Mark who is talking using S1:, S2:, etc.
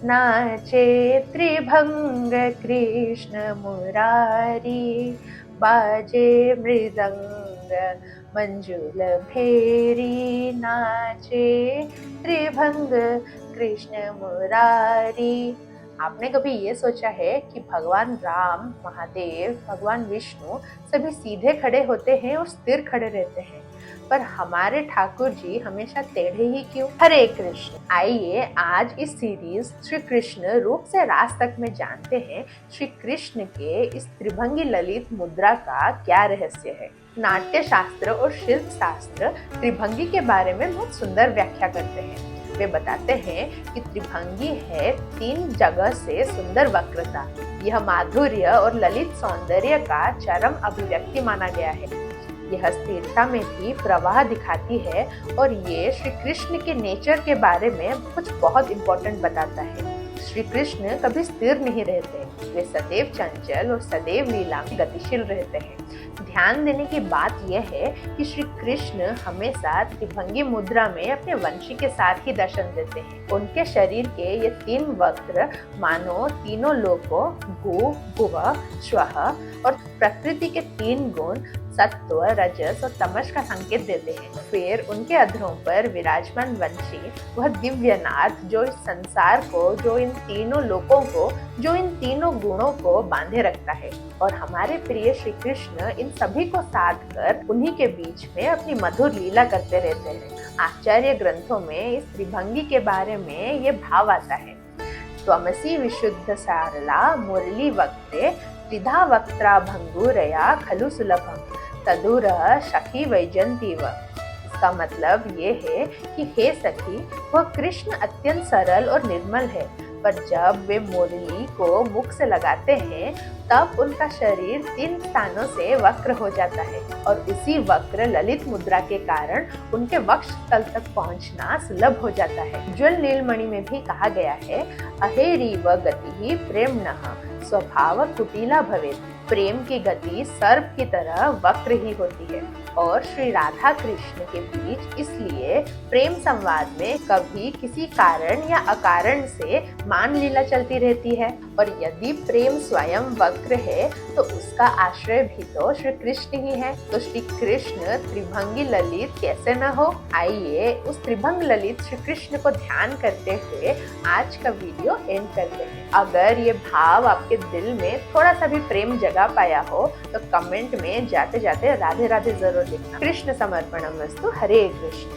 S1: नाचे त्रिभंग कृष्ण मुरारी, बाजे मृदंग मंजुल भेरी, नाचे त्रिभंग कृष्ण मुरारी। आपने कभी ये सोचा है कि भगवान राम, महादेव, भगवान विष्णु सभी सीधे खड़े होते हैं और स्थिर खड़े रहते हैं, पर हमारे ठाकुर जी हमेशा टेढ़े ही क्यों? हरे कृष्ण। आइए आज इस सीरीज श्री कृष्ण रूप से रास तक में जानते हैं श्री कृष्ण के इस त्रिभंगी ललित मुद्रा का क्या रहस्य है। नाट्य शास्त्र और शिल्प शास्त्र त्रिभंगी के बारे में बहुत सुंदर व्याख्या करते हैं। वे बताते हैं कि त्रिभंगी है 3 जगह से सुंदर वक्रता। यह माधुर्य और ललित सौंदर्य का चरम अभिव्यक्ति माना गया है। यह स्थिरता में भी प्रवाह दिखाती है और ये श्री कृष्ण के नेचर के बारे में कुछ बहुत इम्पोर्टेंट बताता है। श्री कृष्ण कभी स्थिर नहीं रहते, वे सदैव चंचल और सदैव लीला में गतिशील रहते हैं। ध्यान देने की बात यह है कि श्री कृष्ण हमेशा त्रिभंगी मुद्रा में अपने वंशी के साथ ही दर्शन देते हैं। उनके शरीर के ये 3 वक्र मानो तीनों लोकों भू, भुव, स्वः और प्रकृति के 3 गुण सत्व, रजस और तमस का संकेत देते हैं। फिर उनके अधरों पर विराजमान वंशी वह दिव्य नाथ जो इस संसार को, जो इन तीनों लोकों को, जो इन तीनों गुणों को बांधे रखता है। और हमारे प्रिय श्री कृष्ण इन सभी को साध कर उन्हीं के बीच में अपनी मधुर लीला करते रहते हैं। आचार्य ग्रंथों में इस त्रिभंगी के बारे में ये भाव आता है, त्वमसि विशुद्ध सारला मुरली वक्ते त्रिधा वक्त्रा भंगुरया खलु सुलभम तदुर सखी वैजंतीव। इसका मतलब ये है कि हे सखी, वह कृष्ण अत्यंत सरल और निर्मल है, पर जब वे मुरली को मुख से लगाते हैं तब उनका शरीर 3 स्थानों से वक्र हो जाता है और इसी वक्र ललित मुद्रा के कारण उनके वक्ष तल तक पहुंचना सुलभ हो जाता है। ज्वल नीलमणि में भी कहा गया है, अहेरीव गति प्रेम नः स्वभाव कुटिला भवेत्। प्रेम की गति सर्प की तरह वक्र ही होती है। और श्री राधा कृष्ण के बीच इसलिए प्रेम संवाद में कभी किसी कारण या अकारण से मान लीला चलती रहती है। और यदि प्रेम स्वयं वक्र है तो उसका आश्रय भी तो श्री कृष्ण ही है। तो श्री कृष्ण त्रिभंगी ललित कैसे न हो। आइए उस त्रिभंग ललित श्री कृष्ण को ध्यान करते हुए आज का वीडियो एंड करते हैं। अगर ये भाव आपके दिल में थोड़ा सा भी प्रेम जगा पाया हो तो कमेंट में जाते जाते राधे राधे जरूर लिखना। कृष्ण समर्पणम वस्तु। हरे कृष्ण।